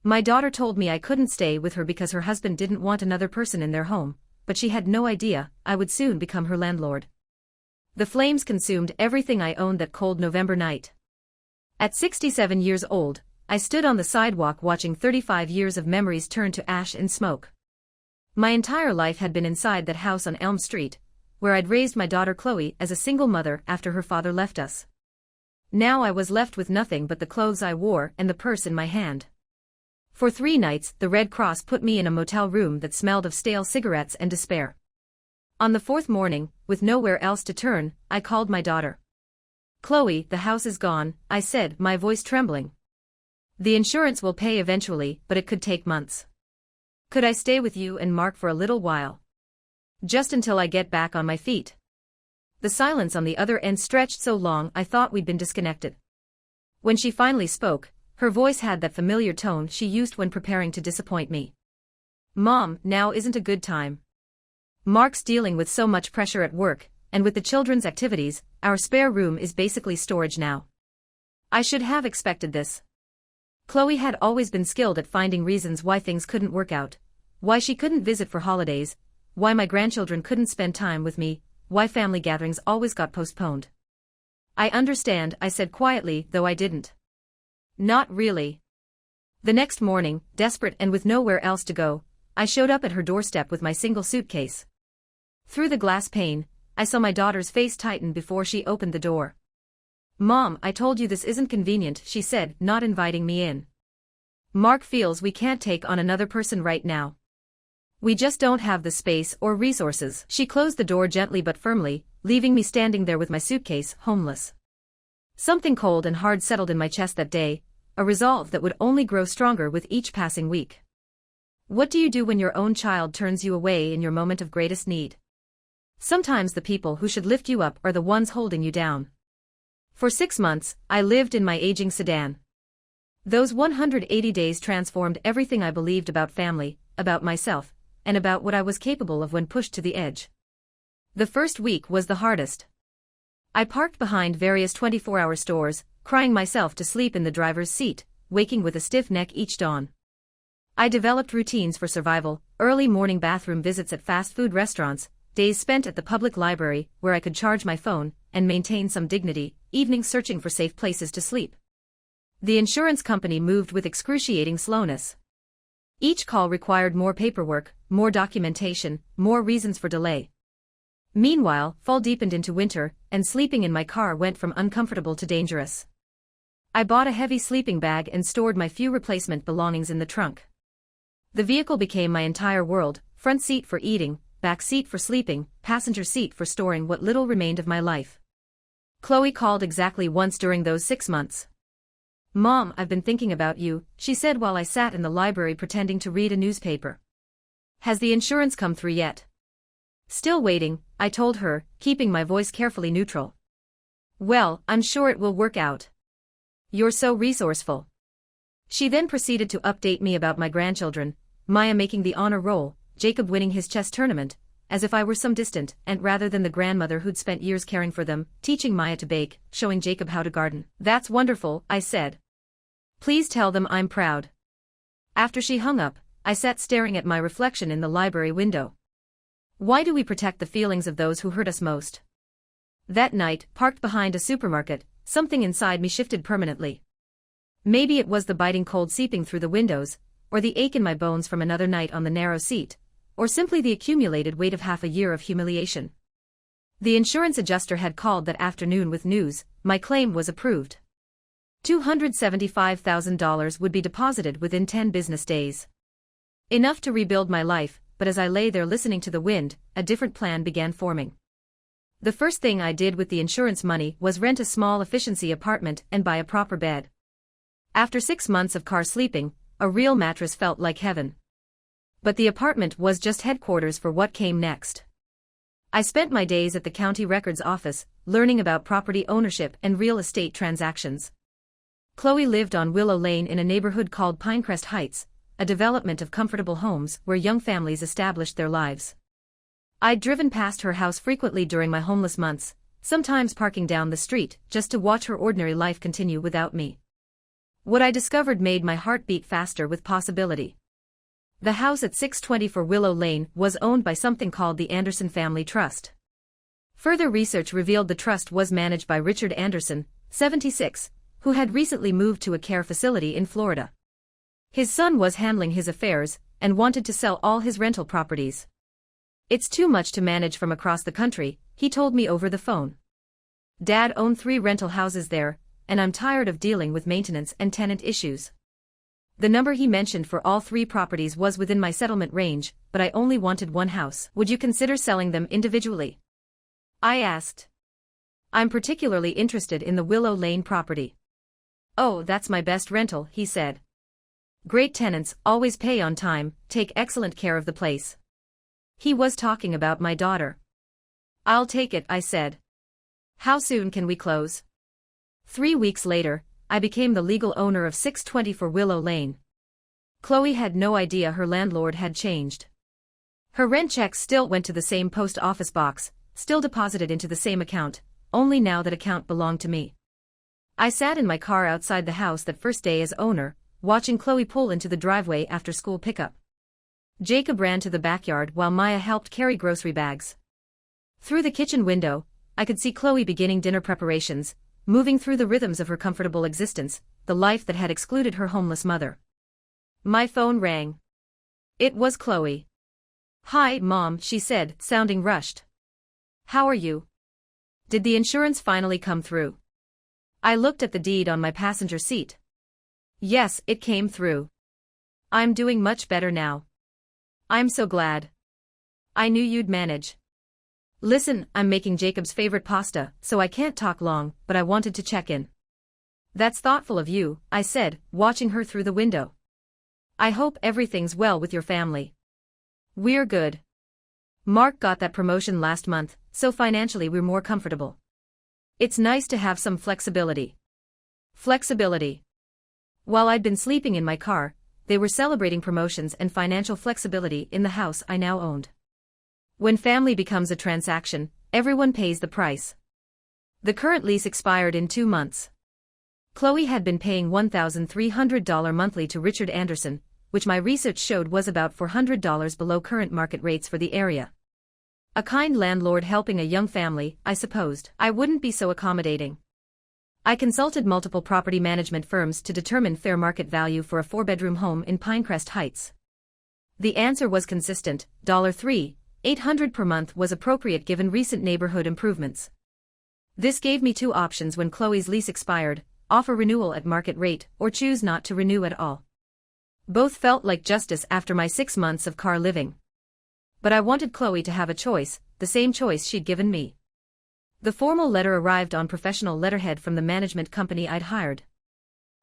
My daughter told me I couldn't stay with her because her husband didn't want another person in their home, but she had no idea I would soon become her landlord. The flames consumed everything I owned that cold November night. At 67 years old, I stood on the sidewalk watching 35 years of memories turn to ash and smoke. My entire life had been inside that house on Elm Street, where I'd raised my daughter Chloe as a single mother after her father left us. Now I was left with nothing but the clothes I wore and the purse in my hand. For 3 nights, the Red Cross put me in a motel room that smelled of stale cigarettes and despair. On the 4th morning, with nowhere else to turn, I called my daughter. "Chloe, the house is gone," I said, my voice trembling. "The insurance will pay eventually, but it could take months. Could I stay with you and Mark for a little while? Just until I get back on my feet." The silence on the other end stretched so long I thought we'd been disconnected. When she finally spoke, her voice had that familiar tone she used when preparing to disappoint me. "Mom, now isn't a good time. Mark's dealing with so much pressure at work, and with the children's activities, our spare room is basically storage now. I should have expected this." Chloe had always been skilled at finding reasons why things couldn't work out, why she couldn't visit for holidays, why my grandchildren couldn't spend time with me, why family gatherings always got postponed. "I understand," I said quietly, though I didn't. "Not really." The next morning, desperate and with nowhere else to go, I showed up at her doorstep with my single suitcase. Through the glass pane, I saw my daughter's face tighten before she opened the door. "Mom, I told you this isn't convenient," she said, not inviting me in. "Mark feels we can't take on another person right now. We just don't have the space or resources." She closed the door gently but firmly, leaving me standing there with my suitcase, homeless. Something cold and hard settled in my chest that day, a resolve that would only grow stronger with each passing week. What do you do when your own child turns you away in your moment of greatest need? Sometimes the people who should lift you up are the ones holding you down. For 6 months, I lived in my aging sedan. Those 180 days transformed everything I believed about family, about myself, and about what I was capable of when pushed to the edge. The first week was the hardest. I parked behind various 24-hour stores, crying myself to sleep in the driver's seat, waking with a stiff neck each dawn. I developed routines for survival: early morning bathroom visits at fast food restaurants, days spent at the public library where I could charge my phone and maintain some dignity, evenings searching for safe places to sleep. The insurance company moved with excruciating slowness. Each call required more paperwork, more documentation, more reasons for delay. Meanwhile, fall deepened into winter, and sleeping in my car went from uncomfortable to dangerous. I bought a heavy sleeping bag and stored my few replacement belongings in the trunk. The vehicle became my entire world: front seat for eating, back seat for sleeping, passenger seat for storing what little remained of my life. Chloe called exactly once during those 6 months. "Mom, I've been thinking about you," she said while I sat in the library pretending to read a newspaper. "Has the insurance come through yet?" "Still waiting," I told her, keeping my voice carefully neutral. "Well, I'm sure it will work out. You're so resourceful." She then proceeded to update me about my grandchildren: Maya making the honor roll, Jacob winning his chess tournament, as if I were some distant aunt rather than the grandmother who'd spent years caring for them, teaching Maya to bake, showing Jacob how to garden. "That's wonderful," I said. "Please tell them I'm proud." After she hung up, I sat staring at my reflection in the library window. Why do we protect the feelings of those who hurt us most? That night, parked behind a supermarket, something inside me shifted permanently. Maybe it was the biting cold seeping through the windows, or the ache in my bones from another night on the narrow seat, or simply the accumulated weight of half a year of humiliation. The insurance adjuster had called that afternoon with news: my claim was approved. $275,000 would be deposited within 10 business days. Enough to rebuild my life, but as I lay there listening to the wind, a different plan began forming. The first thing I did with the insurance money was rent a small efficiency apartment and buy a proper bed. After 6 months of car sleeping, a real mattress felt like heaven. But the apartment was just headquarters for what came next. I spent my days at the county records office, learning about property ownership and real estate transactions. Chloe lived on Willow Lane in a neighborhood called Pinecrest Heights, a development of comfortable homes where young families established their lives. I'd driven past her house frequently during my homeless months, sometimes parking down the street just to watch her ordinary life continue without me. What I discovered made my heart beat faster with possibility. The house at 624 Willow Lane was owned by something called the Anderson Family Trust. Further research revealed the trust was managed by Richard Anderson, 76, who had recently moved to a care facility in Florida. His son was handling his affairs and wanted to sell all his rental properties. "It's too much to manage from across the country," he told me over the phone. "Dad owned 3 rental houses there, and I'm tired of dealing with maintenance and tenant issues." The number he mentioned for all 3 properties was within my settlement range, but I only wanted one house. "Would you consider selling them individually?" I asked. "I'm particularly interested in the Willow Lane property." "Oh, that's my best rental," he said. "Great tenants, always pay on time, take excellent care of the place." He was talking about my daughter. "I'll take it," I said. "How soon can we close?" 3 weeks later, I became the legal owner of 624 Willow Lane. Chloe had no idea her landlord had changed. Her rent checks still went to the same post office box, still deposited into the same account, only now that account belonged to me. I sat in my car outside the house that first day as owner, watching Chloe pull into the driveway after school pickup. Jacob ran to the backyard while Maya helped carry grocery bags. Through the kitchen window, I could see Chloe beginning dinner preparations, moving through the rhythms of her comfortable existence, the life that had excluded her homeless mother. My phone rang. It was Chloe. "Hi, Mom," she said, sounding rushed. "How are you? Did the insurance finally come through?" I looked at the deed on my passenger seat. "Yes, it came through. I'm doing much better now." "I'm so glad. I knew you'd manage. Listen, I'm making Jacob's favorite pasta, so I can't talk long, but I wanted to check in." "That's thoughtful of you," I said, watching her through the window. "I hope everything's well with your family." "We're good. Mark got that promotion last month, so financially we're more comfortable. It's nice to have some flexibility." Flexibility. While I'd been sleeping in my car, they were celebrating promotions and financial flexibility in the house I now owned. When family becomes a transaction, everyone pays the price. The current lease expired in 2 months. Chloe had been paying $1,300 monthly to Richard Anderson, which my research showed was about $400 below current market rates for the area. A kind landlord helping a young family, I supposed. I wouldn't be so accommodating. I consulted multiple property management firms to determine fair market value for a 4-bedroom home in Pinecrest Heights. The answer was consistent: $3,800 per month was appropriate given recent neighborhood improvements. This gave me 2 options when Chloe's lease expired: offer renewal at market rate or choose not to renew at all. Both felt like justice after my 6 months of car living. But I wanted Chloe to have a choice, the same choice she'd given me. The formal letter arrived on professional letterhead from the management company I'd hired.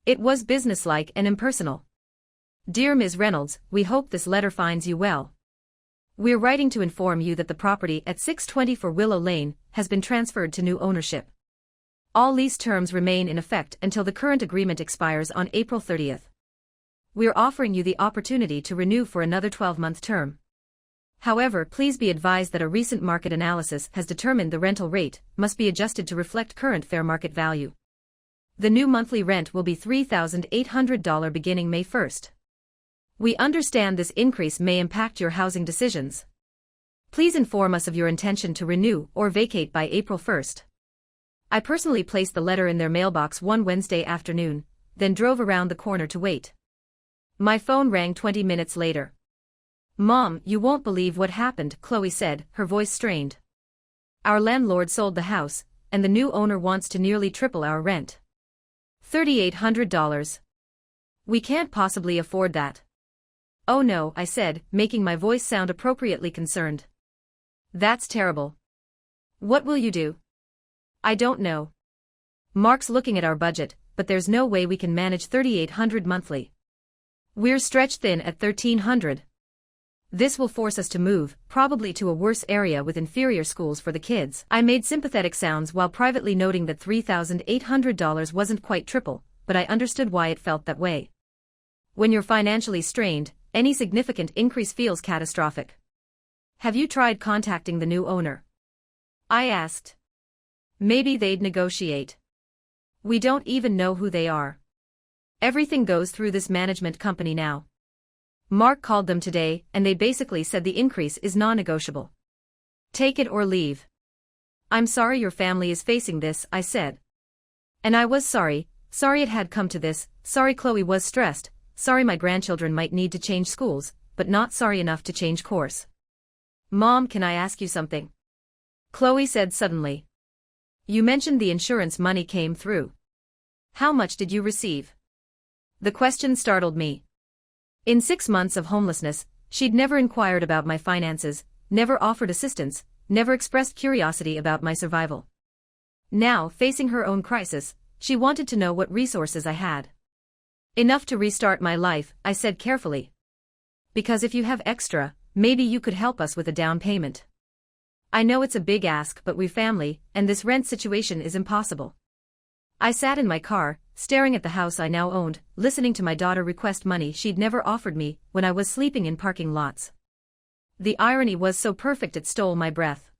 It was businesslike and impersonal. "Dear Ms. Reynolds, we hope this letter finds you well. We're writing to inform you that the property at 624 Willow Lane has been transferred to new ownership. All lease terms remain in effect until the current agreement expires on April 30th. We're offering you the opportunity to renew for another 12-month term. However, please be advised that a recent market analysis has determined the rental rate must be adjusted to reflect current fair market value. The new monthly rent will be $3,800 beginning May 1st. We understand this increase may impact your housing decisions. Please inform us of your intention to renew or vacate by April 1st. I personally placed the letter in their mailbox one Wednesday afternoon, then drove around the corner to wait. My phone rang 20 minutes later. "Mom, you won't believe what happened," Chloe said, her voice strained. "Our landlord sold the house, and the new owner wants to nearly triple our rent. $3,800. We can't possibly afford that." "Oh no," I said, making my voice sound appropriately concerned. "That's terrible. What will you do?" "I don't know. Mark's looking at our budget, but there's no way we can manage $3,800 monthly. We're stretched thin at $1,300. This will force us to move, probably to a worse area with inferior schools for the kids." I made sympathetic sounds while privately noting that $3,800 wasn't quite triple, but I understood why it felt that way. When you're financially strained, any significant increase feels catastrophic. "Have you tried contacting the new owner?" I asked. "Maybe they'd negotiate. We don't even know who they are." Everything goes through this management company now. Mark called them today and they basically said the increase is non-negotiable. Take it or leave. I'm sorry your family is facing this, I said. And I was sorry it had come to this, sorry Chloe was stressed, sorry my grandchildren might need to change schools, but not sorry enough to change course. Mom, can I ask you something? Chloe said suddenly. You mentioned the insurance money came through. How much did you receive? The question startled me. In 6 months of homelessness, she'd never inquired about my finances, never offered assistance, never expressed curiosity about my survival. Now, facing her own crisis, she wanted to know what resources I had. Enough to restart my life, I said carefully. Because if you have extra, maybe you could help us with a down payment. I know it's a big ask, but we're family, and this rent situation is impossible. I sat in my car, staring at the house I now owned, listening to my daughter request money she'd never offered me when I was sleeping in parking lots. The irony was so perfect it stole my breath.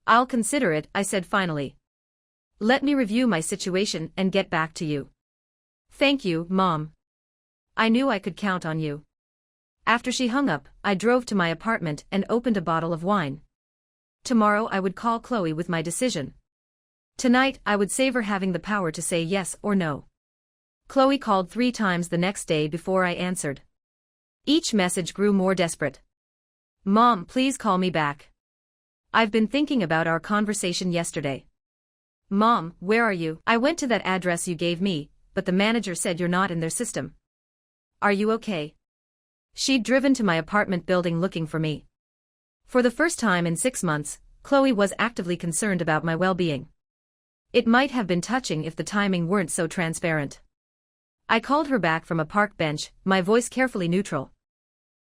I'll consider it, I said finally. Let me review my situation and get back to you. Thank you, Mom. I knew I could count on you. After she hung up, I drove to my apartment and opened a bottle of wine. Tomorrow I would call Chloe with my decision. Tonight I would savor having the power to say yes or no. Chloe called 3 times the next day before I answered. Each message grew more desperate. Mom, please call me back. I've been thinking about our conversation yesterday. Mom, where are you? I went to that address you gave me, but the manager said you're not in their system. Are you okay? She'd driven to my apartment building looking for me. For the first time in 6 months, Chloe was actively concerned about my well-being. It might have been touching if the timing weren't so transparent. I called her back from a park bench, my voice carefully neutral.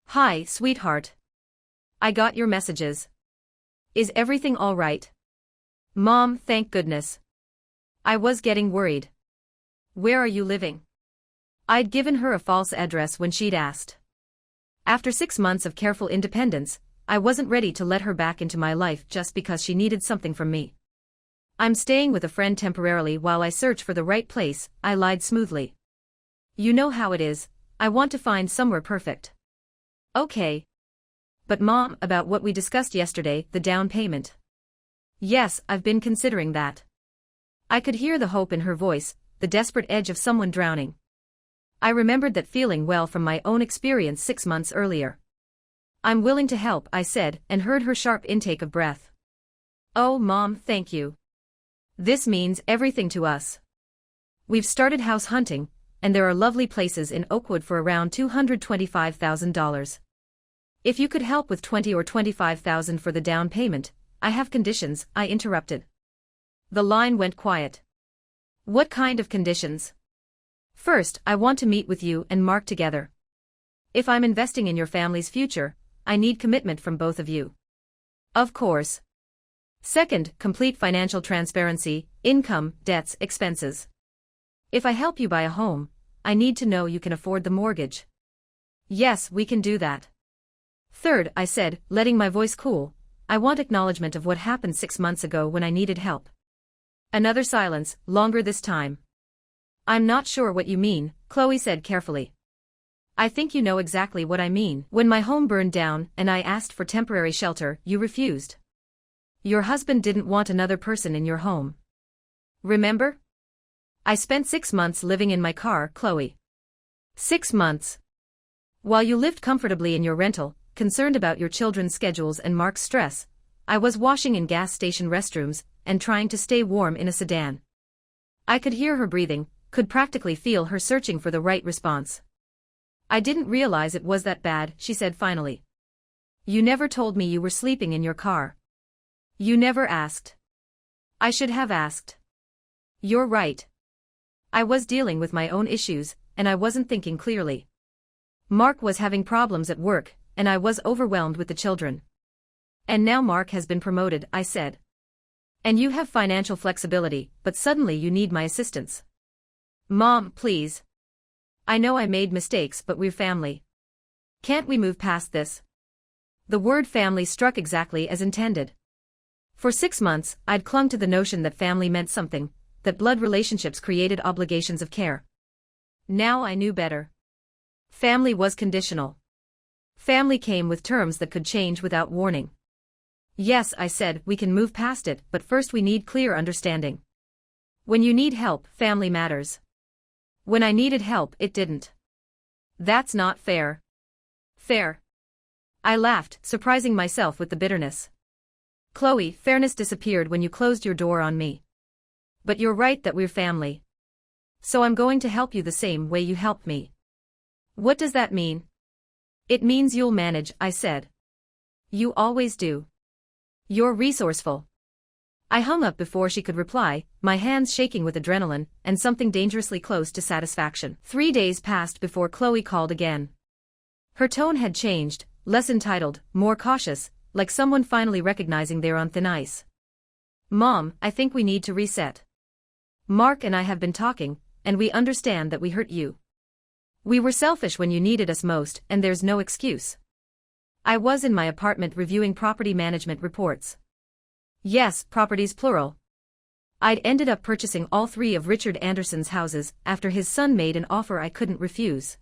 Hi, sweetheart. I got your messages. Is everything all right? Mom, thank goodness. I was getting worried. Where are you living? I'd given her a false address when she'd asked. After 6 months of careful independence, I wasn't ready to let her back into my life just because she needed something from me. I'm staying with a friend temporarily while I search for the right place, I lied smoothly. You know how it is, I want to find somewhere perfect. Okay. But Mom, about what we discussed yesterday, the down payment. Yes, I've been considering that. I could hear the hope in her voice, the desperate edge of someone drowning. I remembered that feeling well from my own experience 6 months earlier. I'm willing to help, I said, and heard her sharp intake of breath. Oh, Mom, thank you. This means everything to us. We've started house hunting, and there are lovely places in Oakwood for around $225,000. If you could help with $20,000 or $25,000 for the down payment, I have conditions, I interrupted. The line went quiet. What kind of conditions? First, I want to meet with you and Mark together. If I'm investing in your family's future, I need commitment from both of you. Of course. Second, complete financial transparency, income, debts, expenses. If I help you buy a home, I need to know you can afford the mortgage. Yes, we can do that. Third, I said, letting my voice cool, I want acknowledgement of what happened 6 months ago when I needed help. Another silence, longer this time. I'm not sure what you mean, Chloe said carefully. I think you know exactly what I mean. When my home burned down and I asked for temporary shelter, you refused. Your husband didn't want another person in your home. Remember? I spent 6 months living in my car, Chloe. 6 months. While you lived comfortably in your rental, concerned about your children's schedules and Mark's stress, I was washing in gas station restrooms and trying to stay warm in a sedan. I could hear her breathing, could practically feel her searching for the right response. I didn't realize it was that bad, she said finally. You never told me you were sleeping in your car. You never asked. I should have asked. You're right. I was dealing with my own issues, and I wasn't thinking clearly. Mark was having problems at work, and I was overwhelmed with the children. And now Mark has been promoted, I said. And you have financial flexibility, but suddenly you need my assistance. Mom, please. I know I made mistakes, but we're family. Can't we move past this? The word family struck exactly as intended. For 6 months, I'd clung to the notion that family meant something, that blood relationships created obligations of care. Now I knew better. Family was conditional. Family came with terms that could change without warning. Yes, I said, we can move past it, but first we need clear understanding. When you need help, family matters. When I needed help, it didn't. That's not fair. Fair. I laughed, surprising myself with the bitterness. Chloe, fairness disappeared when you closed your door on me. But you're right that we're family. So I'm going to help you the same way you helped me. What does that mean? It means you'll manage, I said. You always do. You're resourceful. I hung up before she could reply, my hands shaking with adrenaline and something dangerously close to satisfaction. 3 days passed before Chloe called again. Her tone had changed, less entitled, more cautious, like someone finally recognizing they're on thin ice. Mom, I think we need to reset. Mark and I have been talking, and we understand that we hurt you. We were selfish when you needed us most, and there's no excuse. I was in my apartment reviewing property management reports. Yes, properties plural. I'd ended up purchasing all 3 of Richard Anderson's houses after his son made an offer I couldn't refuse.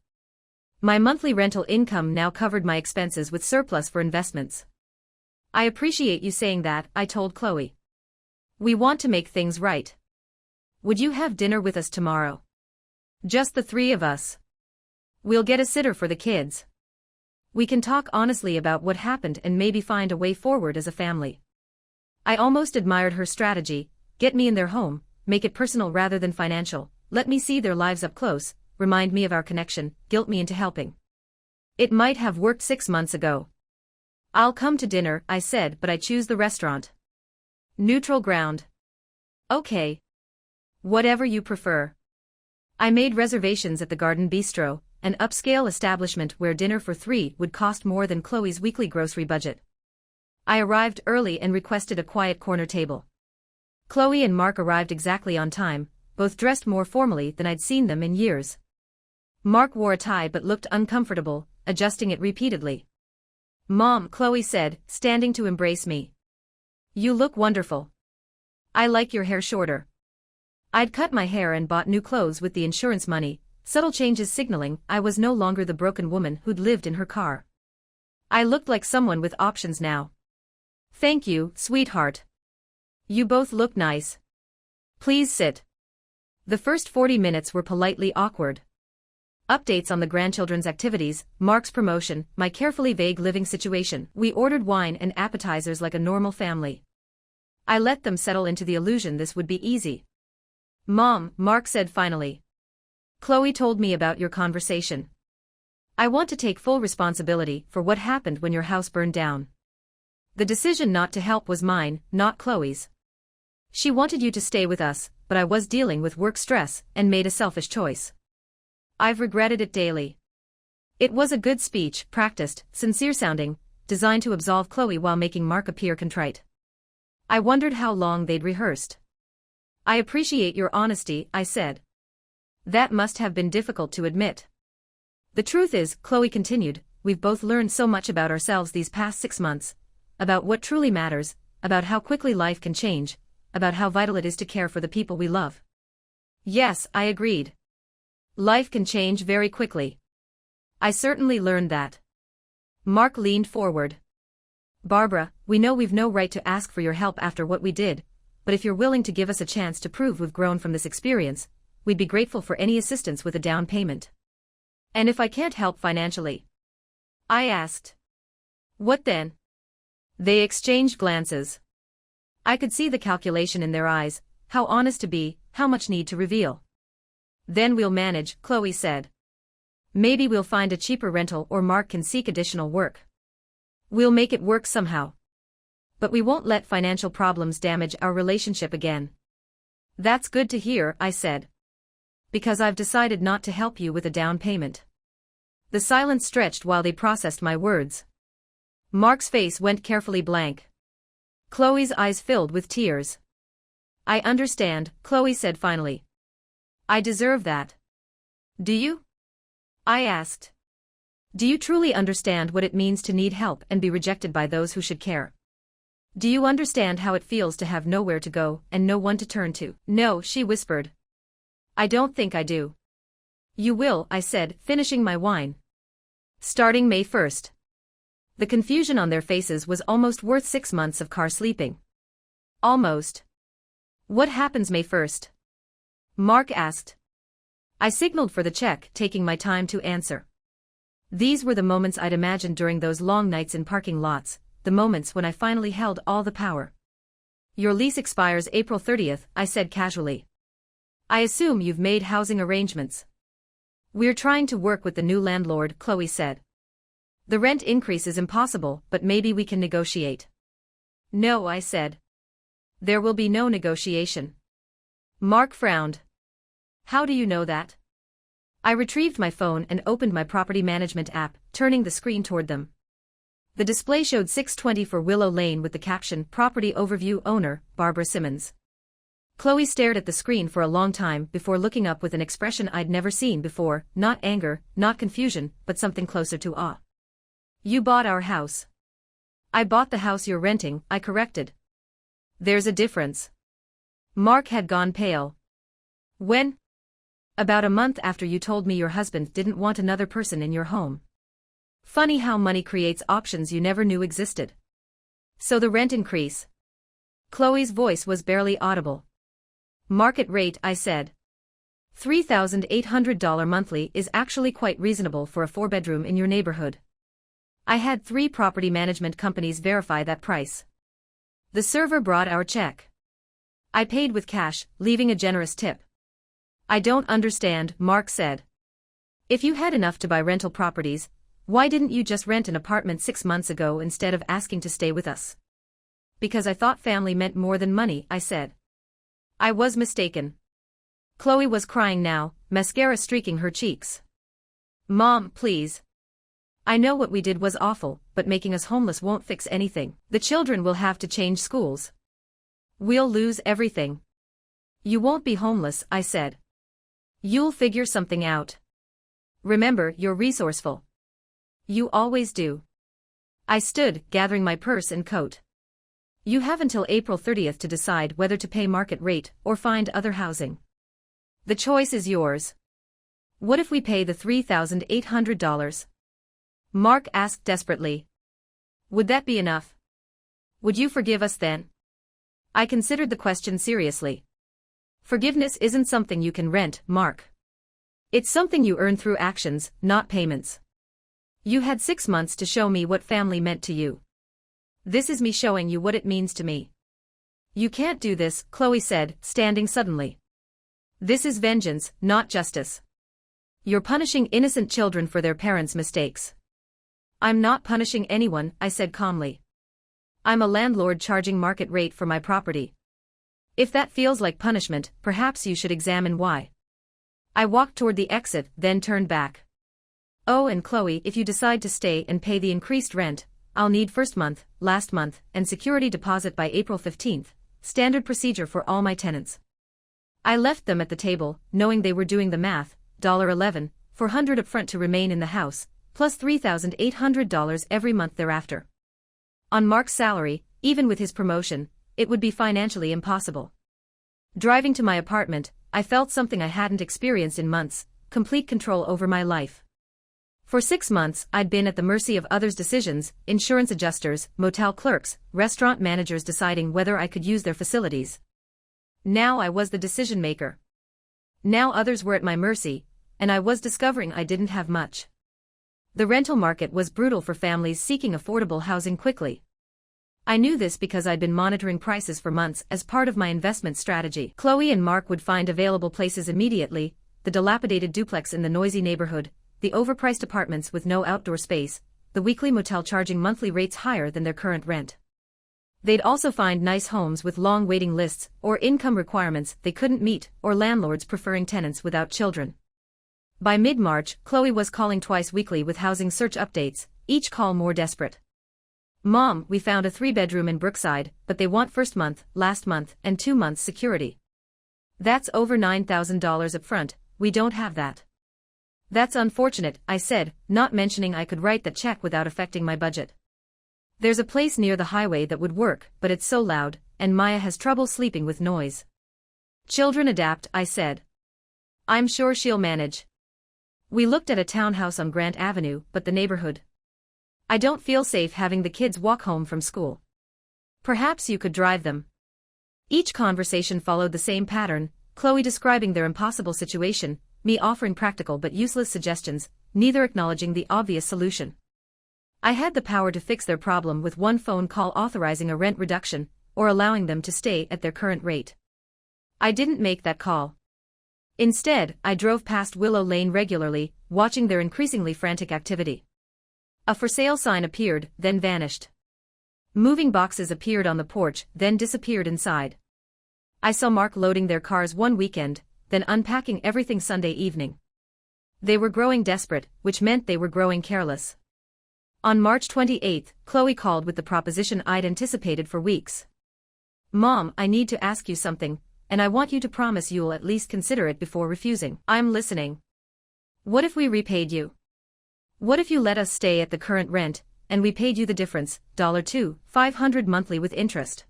My monthly rental income now covered my expenses with surplus for investments. I appreciate you saying that, I told Chloe. We want to make things right. Would you have dinner with us tomorrow? Just the 3 of us. We'll get a sitter for the kids. We can talk honestly about what happened and maybe find a way forward as a family. I almost admired her strategy, get me in their home, make it personal rather than financial, let me see their lives up close, remind me of our connection, guilt me into helping. It might have worked 6 months ago. I'll come to dinner, I said, but I choose the restaurant. Neutral ground. Okay. Whatever you prefer. I made reservations at the Garden Bistro, an upscale establishment where dinner for 3 would cost more than Chloe's weekly grocery budget. I arrived early and requested a quiet corner table. Chloe and Mark arrived exactly on time, both dressed more formally than I'd seen them in years. Mark wore a tie but looked uncomfortable, adjusting it repeatedly. Mom, Chloe said, standing to embrace me. You look wonderful. I like your hair shorter. I'd cut my hair and bought new clothes with the insurance money, subtle changes signaling I was no longer the broken woman who'd lived in her car. I looked like someone with options now. Thank you, sweetheart. You both look nice. Please sit. The first 40 minutes were politely awkward. Updates on the grandchildren's activities, Mark's promotion, my carefully vague living situation. We ordered wine and appetizers like a normal family. I let them settle into the illusion this would be easy. Mom, Mark said finally. Chloe told me about your conversation. I want to take full responsibility for what happened when your house burned down. The decision not to help was mine, not Chloe's. She wanted you to stay with us, but I was dealing with work stress and made a selfish choice. I've regretted it daily. It was a good speech, practiced, sincere-sounding, designed to absolve Chloe while making Mark appear contrite. I wondered how long they'd rehearsed. I appreciate your honesty, I said. That must have been difficult to admit. The truth is, Chloe continued, we've both learned so much about ourselves these past 6 months, about what truly matters, about how quickly life can change, about how vital it is to care for the people we love. Yes, I agreed. Life can change very quickly. I certainly learned that. Mark leaned forward. Barbara, we know we've no right to ask for your help after what we did, but if you're willing to give us a chance to prove we've grown from this experience, we'd be grateful for any assistance with a down payment. And if I can't help financially? I asked. What then? They exchanged glances. I could see the calculation in their eyes, how honest to be, how much need to reveal. Then we'll manage, Chloe said. Maybe we'll find a cheaper rental or Mark can seek additional work. We'll make it work somehow. But we won't let financial problems damage our relationship again. That's good to hear, I said. Because I've decided not to help you with a down payment. The silence stretched while they processed my words. Mark's face went carefully blank. Chloe's eyes filled with tears. I understand, Chloe said finally. I deserve that. Do you? I asked. Do you truly understand what it means to need help and be rejected by those who should care? Do you understand how it feels to have nowhere to go and no one to turn to? No, she whispered. I don't think I do. You will, I said, finishing my wine. Starting May 1st. The confusion on their faces was almost worth 6 months of car sleeping. Almost. What happens May 1st? Mark asked. I signaled for the check, taking my time to answer. These were the moments I'd imagined during those long nights in parking lots, the moments when I finally held all the power. Your lease expires April 30th, I said casually. I assume you've made housing arrangements. We're trying to work with the new landlord, Chloe said. The rent increase is impossible, but maybe we can negotiate. No, I said. There will be no negotiation. Mark frowned. How do you know that? I retrieved my phone and opened my property management app, turning the screen toward them. The display showed 620 for Willow Lane with the caption, Property Overview Owner, Barbara Simmons. Chloe stared at the screen for a long time before looking up with an expression I'd never seen before, not anger, not confusion, but something closer to awe. You bought our house. I bought the house you're renting, I corrected. There's a difference. Mark had gone pale. When? About a month after you told me your husband didn't want another person in your home. Funny how money creates options you never knew existed. So the rent increase. Chloe's voice was barely audible. Market rate, I said. $3,800 monthly is actually quite reasonable for a 4-bedroom in your neighborhood. I had 3 property management companies verify that price. The server brought our check. I paid with cash, leaving a generous tip. I don't understand, Mark said. If you had enough to buy rental properties, why didn't you just rent an apartment 6 months ago instead of asking to stay with us? Because I thought family meant more than money, I said. I was mistaken. Chloe was crying now, mascara streaking her cheeks. Mom, please. I know what we did was awful, but making us homeless won't fix anything. The children will have to change schools. We'll lose everything. You won't be homeless, I said. You'll figure something out. Remember, you're resourceful. You always do. I stood, gathering my purse and coat. You have until April 30th to decide whether to pay market rate or find other housing. The choice is yours. What if we pay the $3,800? Mark asked desperately. Would that be enough? Would you forgive us then? I considered the question seriously. Forgiveness isn't something you can rent, Mark. It's something you earn through actions, not payments. You had 6 months to show me what family meant to you. This is me showing you what it means to me. You can't do this, Chloe said, standing suddenly. This is vengeance, not justice. You're punishing innocent children for their parents' mistakes. I'm not punishing anyone, I said calmly. I'm a landlord charging market rate for my property. If that feels like punishment, perhaps you should examine why. I walked toward the exit, then turned back. Oh, and Chloe, if you decide to stay and pay the increased rent, I'll need first month, last month, and security deposit by April 15th, standard procedure for all my tenants. I left them at the table, knowing they were doing the math, $11, $400 upfront to remain in the house, plus $3,800 every month thereafter. On Mark's salary, even with his promotion, it would be financially impossible. Driving to my apartment, I felt something I hadn't experienced in months, complete control over my life. For 6 months, I'd been at the mercy of others' decisions, insurance adjusters, motel clerks, restaurant managers deciding whether I could use their facilities. Now I was the decision maker. Now others were at my mercy, and I was discovering I didn't have much. The rental market was brutal for families seeking affordable housing quickly. I knew this because I'd been monitoring prices for months as part of my investment strategy. Chloe and Mark would find available places immediately, the dilapidated duplex in the noisy neighborhood, the overpriced apartments with no outdoor space, the weekly motel charging monthly rates higher than their current rent. They'd also find nice homes with long waiting lists or income requirements they couldn't meet, or landlords preferring tenants without children. By mid-March, Chloe was calling twice weekly with housing search updates, each call more desperate. Mom, we found a 3-bedroom in Brookside, but they want first month, last month, and 2 months security. That's over $9,000 up front. We don't have that. That's unfortunate, I said, not mentioning I could write that check without affecting my budget. There's a place near the highway that would work, but it's so loud, and Maya has trouble sleeping with noise. Children adapt, I said. I'm sure she'll manage. We looked at a townhouse on Grant Avenue, but the neighborhood. I don't feel safe having the kids walk home from school. Perhaps you could drive them. Each conversation followed the same pattern, Chloe describing their impossible situation, me offering practical but useless suggestions, neither acknowledging the obvious solution. I had the power to fix their problem with one phone call authorizing a rent reduction, or allowing them to stay at their current rate. I didn't make that call. Instead, I drove past Willow Lane regularly, watching their increasingly frantic activity. A for sale sign appeared, then vanished. Moving boxes appeared on the porch, then disappeared inside. I saw Mark loading their cars one weekend, then unpacking everything Sunday evening. They were growing desperate, which meant they were growing careless. On March 28, Chloe called with the proposition I'd anticipated for weeks. "Mom, I need to ask you something, and I want you to promise you'll at least consider it before refusing." "I'm listening." "What if we repaid you? What if you let us stay at the current rent, and we paid you the difference, $500 monthly with interest?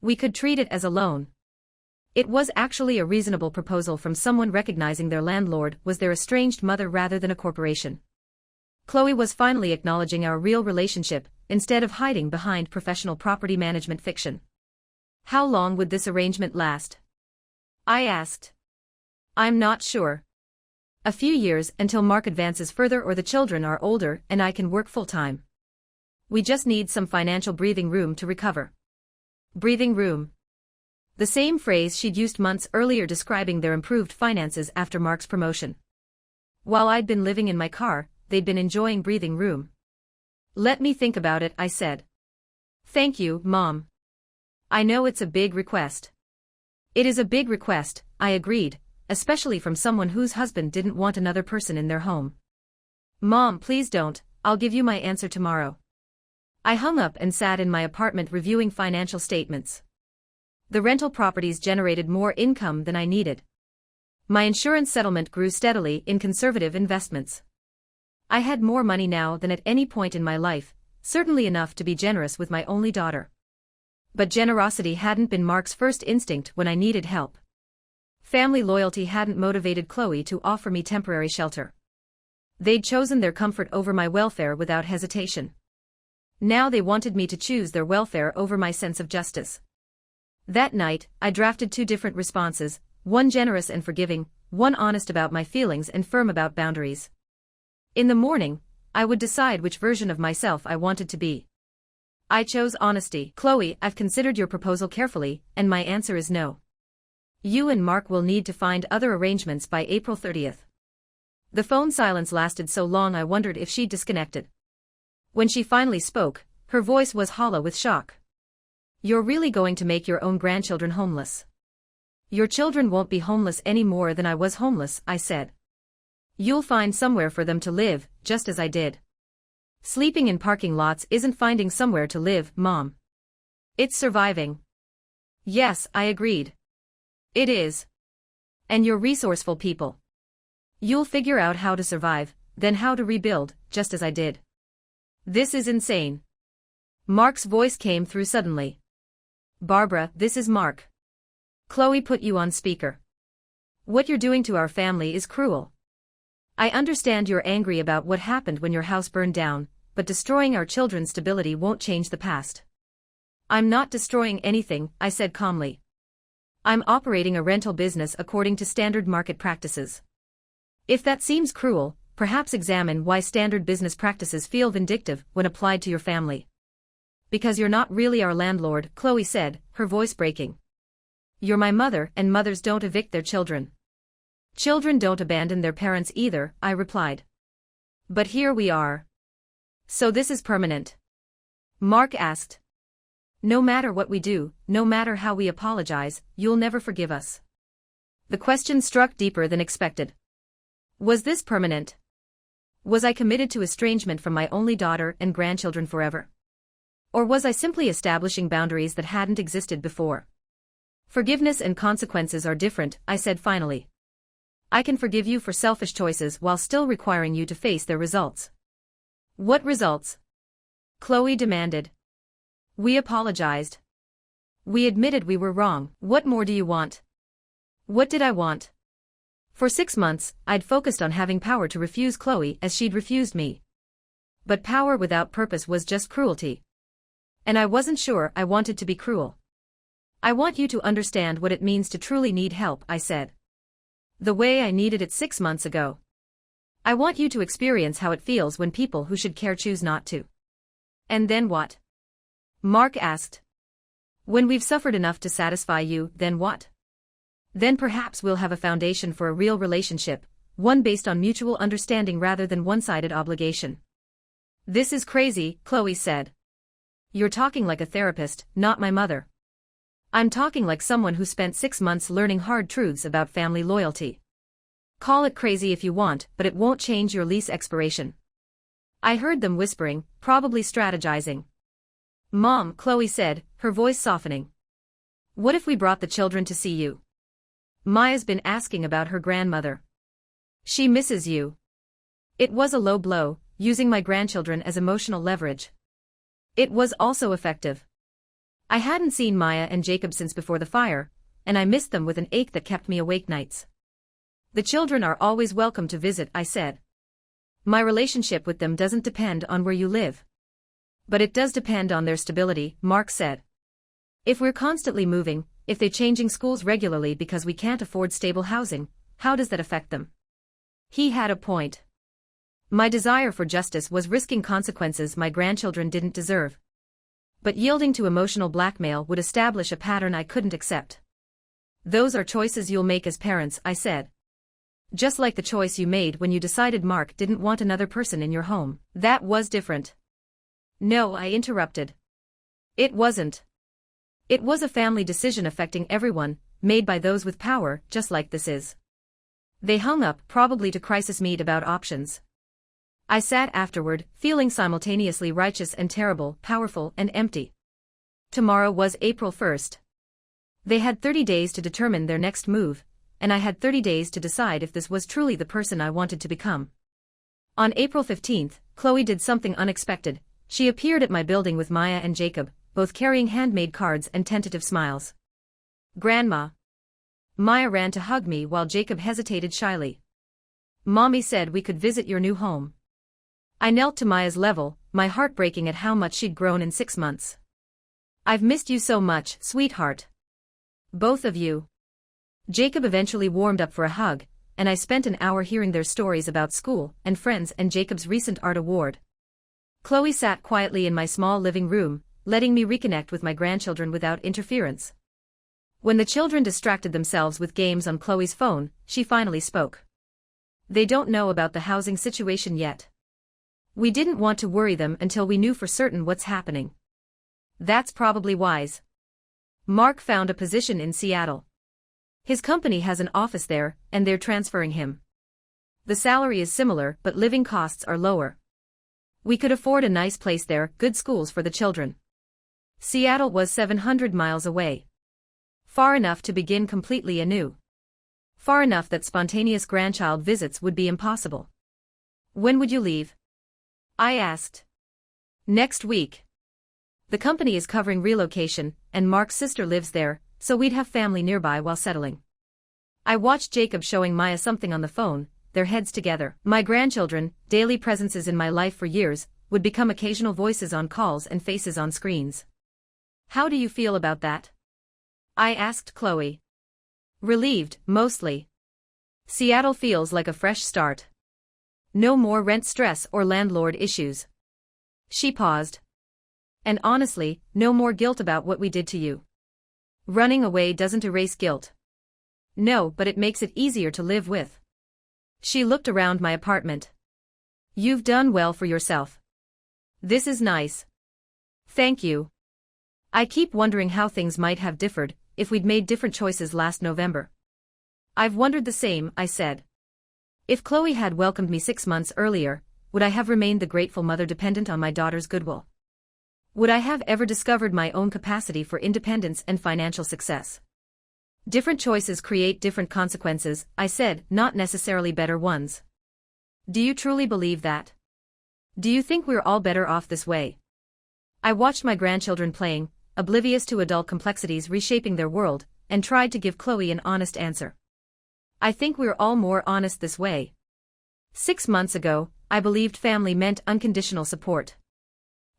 We could treat it as a loan." It was actually a reasonable proposal from someone recognizing their landlord was their estranged mother rather than a corporation. Chloe was finally acknowledging our real relationship, instead of hiding behind professional property management fiction. "How long would this arrangement last?" I asked. "I'm not sure. A few years until Mark advances further or the children are older and I can work full-time. We just need some financial breathing room to recover." Breathing room. The same phrase she'd used months earlier describing their improved finances after Mark's promotion. While I'd been living in my car, they'd been enjoying breathing room. "Let me think about it," I said. "Thank you, Mom. I know it's a big request." "It is a big request," I agreed, especially from someone whose husband didn't want another person in their home. "Mom, please don't, I'll give you my answer tomorrow." I hung up and sat in my apartment reviewing financial statements. The rental properties generated more income than I needed. My insurance settlement grew steadily in conservative investments. I had more money now than at any point in my life, certainly enough to be generous with my only daughter. But generosity hadn't been Mark's first instinct when I needed help. Family loyalty hadn't motivated Chloe to offer me temporary shelter. They'd chosen their comfort over my welfare without hesitation. Now they wanted me to choose their welfare over my sense of justice. That night, I drafted 2 different responses, one generous and forgiving, one honest about my feelings and firm about boundaries. In the morning, I would decide which version of myself I wanted to be. I chose honesty. "Chloe, I've considered your proposal carefully, and my answer is no. You and Mark will need to find other arrangements by April 30th. The phone silence lasted so long I wondered if she'd disconnected. When she finally spoke, her voice was hollow with shock. "You're really going to make your own grandchildren homeless?" "Your children won't be homeless any more than I was homeless," I said. "You'll find somewhere for them to live, just as I did." "Sleeping in parking lots isn't finding somewhere to live, Mom. It's surviving." "Yes," I agreed. "It is. And you're resourceful people. You'll figure out how to survive, then how to rebuild, just as I did." "This is insane." Mark's voice came through suddenly. "Barbara, this is Mark. Chloe put you on speaker. What you're doing to our family is cruel. I understand you're angry about what happened when your house burned down, but destroying our children's stability won't change the past." "I'm not destroying anything," I said calmly. "I'm operating a rental business according to standard market practices. If that seems cruel, perhaps examine why standard business practices feel vindictive when applied to your family." "Because you're not really our landlord," Chloe said, her voice breaking. "You're my mother, and mothers don't evict their children." "Children don't abandon their parents either," I replied. "But here we are." "So this is permanent?" Mark asked. "No matter what we do, no matter how we apologize, you'll never forgive us." The question struck deeper than expected. Was this permanent? Was I committed to estrangement from my only daughter and grandchildren forever? Or was I simply establishing boundaries that hadn't existed before? "Forgiveness and consequences are different," I said finally. "I can forgive you for selfish choices while still requiring you to face their results." "What results?" Chloe demanded. "We apologized. We admitted we were wrong. What more do you want?" What did I want? For 6 months, I'd focused on having power to refuse Chloe as she'd refused me. But power without purpose was just cruelty. And I wasn't sure I wanted to be cruel. I want you to understand what it means to truly need help, I said. The way I needed it 6 months ago. I want you to experience how it feels when people who should care choose not to. And then what? Mark asked. When we've suffered enough to satisfy you, then what? Then perhaps we'll have a foundation for a real relationship, one based on mutual understanding rather than one-sided obligation. This is crazy, Chloe said. You're talking like a therapist, not my mother. I'm talking like someone who spent 6 months learning hard truths about family loyalty. Call it crazy if you want, but it won't change your lease expiration. I heard them whispering, probably strategizing. Mom, Chloe said, her voice softening. What if we brought the children to see you? Maya's been asking about her grandmother. She misses you. It was a low blow, using my grandchildren as emotional leverage. It was also effective. I hadn't seen Maya and Jacob since before the fire, and I missed them with an ache that kept me awake nights. The children are always welcome to visit, I said. My relationship with them doesn't depend on where you live. But it does depend on their stability, Mark said. If we're constantly moving, if they're changing schools regularly because we can't afford stable housing, how does that affect them? He had a point. My desire for justice was risking consequences my grandchildren didn't deserve. But yielding to emotional blackmail would establish a pattern I couldn't accept. Those are choices you'll make as parents, I said. Just like the choice you made when you decided Mark didn't want another person in your home. That was different. No, I interrupted. It wasn't. It was a family decision affecting everyone, made by those with power, just like this is. They hung up, probably to crisis meet about options. I sat afterward, feeling simultaneously righteous and terrible, powerful and empty. Tomorrow was April 1st. They had 30 days to determine their next move, and I had 30 days to decide if this was truly the person I wanted to become. On April 15th, Chloe did something unexpected. She appeared at my building with Maya and Jacob, both carrying handmade cards and tentative smiles. Grandma. Maya ran to hug me while Jacob hesitated shyly. Mommy said we could visit your new home. I knelt to Maya's level, my heart breaking at how much she'd grown in 6 months. I've missed you so much, sweetheart. Both of you. Jacob eventually warmed up for a hug, and I spent an hour hearing their stories about school and friends and Jacob's recent art award. Chloe sat quietly in my small living room, letting me reconnect with my grandchildren without interference. When the children distracted themselves with games on Chloe's phone, she finally spoke. They don't know about the housing situation yet. We didn't want to worry them until we knew for certain what's happening. That's probably wise. Mark found a position in Seattle. His company has an office there, and they're transferring him. The salary is similar, but living costs are lower. We could afford a nice place there, good schools for the children. Seattle was 700 miles away. Far enough to begin completely anew. Far enough that spontaneous grandchild visits would be impossible. When would you leave? I asked. Next week. The company is covering relocation, and Mark's sister lives there, so we'd have family nearby while settling. I watched Jacob showing Maya something on the phone, their heads together. My grandchildren, daily presences in my life for years, would become occasional voices on calls and faces on screens. How do you feel about that? I asked Chloe. Relieved, mostly. Seattle feels like a fresh start. No more rent stress or landlord issues. She paused. And honestly, no more guilt about what we did to you. Running away doesn't erase guilt. No, but it makes it easier to live with. She looked around my apartment. You've done well for yourself. This is nice. Thank you. I keep wondering how things might have differed if we'd made different choices last November. I've wondered the same, I said. If Chloe had welcomed me 6 months earlier, would I have remained the grateful mother dependent on my daughter's goodwill? Would I have ever discovered my own capacity for independence and financial success? Different choices create different consequences, I said, not necessarily better ones. Do you truly believe that? Do you think we're all better off this way? I watched my grandchildren playing, oblivious to adult complexities reshaping their world, and tried to give Chloe an honest answer. I think we're all more honest this way. 6 months ago, I believed family meant unconditional support.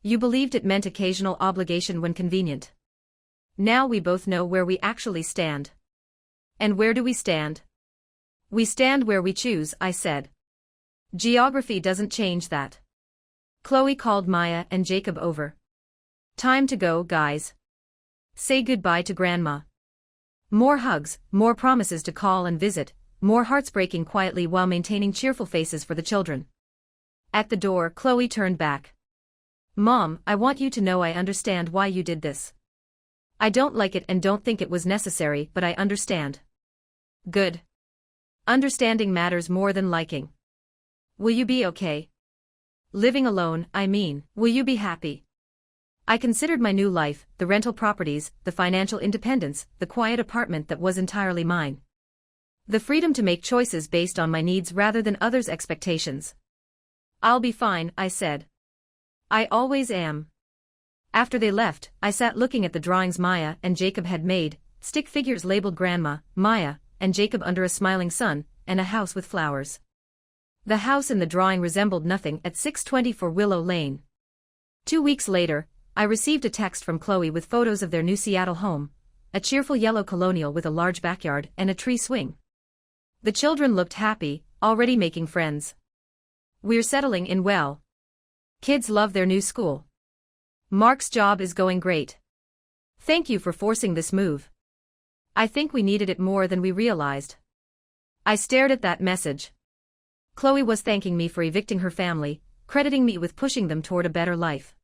You believed it meant occasional obligation when convenient. Now we both know where we actually stand. And where do we stand? We stand where we choose, I said. Geography doesn't change that. Chloe called Maya and Jacob over. Time to go, guys. Say goodbye to Grandma. More hugs, more promises to call and visit, more hearts breaking quietly while maintaining cheerful faces for the children. At the door, Chloe turned back. Mom, I want you to know I understand why you did this. I don't like it and don't think it was necessary, but I understand. Good. Understanding matters more than liking. Will you be okay? Living alone, I mean, will you be happy? I considered my new life, the rental properties, the financial independence, the quiet apartment that was entirely mine. The freedom to make choices based on my needs rather than others' expectations. I'll be fine, I said. I always am. After they left, I sat looking at the drawings Maya and Jacob had made, stick figures labeled Grandma, Maya, and Jacob under a smiling sun, and a house with flowers. The house in the drawing resembled nothing at 624 Willow Lane. 2 weeks later, I received a text from Chloe with photos of their new Seattle home, a cheerful yellow colonial with a large backyard and a tree swing. The children looked happy, already making friends. We're settling in well. Kids love their new school. Mark's job is going great. Thank you for forcing this move. I think we needed it more than we realized. I stared at that message. Chloe was thanking me for evicting her family, crediting me with pushing them toward a better life.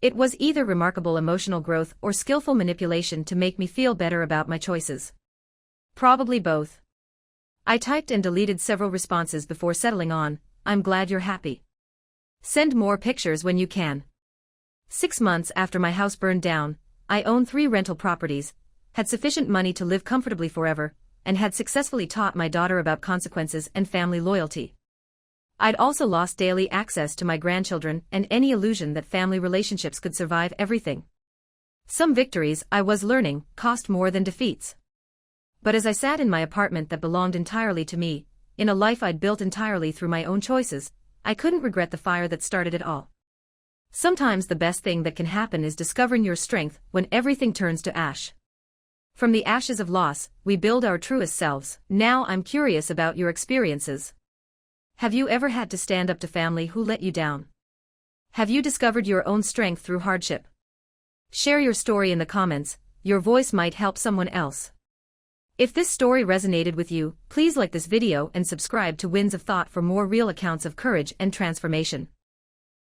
It was either remarkable emotional growth or skillful manipulation to make me feel better about my choices. Probably both. I typed and deleted several responses before settling on, I'm glad you're happy. Send more pictures when you can. 6 months after my house burned down, I owned 3 rental properties, had sufficient money to live comfortably forever, and had successfully taught my daughter about consequences and family loyalty. I'd also lost daily access to my grandchildren and any illusion that family relationships could survive everything. Some victories, I was learning, cost more than defeats. But as I sat in my apartment that belonged entirely to me, in a life I'd built entirely through my own choices, I couldn't regret the fire that started it all. Sometimes the best thing that can happen is discovering your strength when everything turns to ash. From the ashes of loss, we build our truest selves. Now I'm curious about your experiences. Have you ever had to stand up to family who let you down? Have you discovered your own strength through hardship? Share your story in the comments, your voice might help someone else. If this story resonated with you, please like this video and subscribe to Winds of Thought for more real accounts of courage and transformation.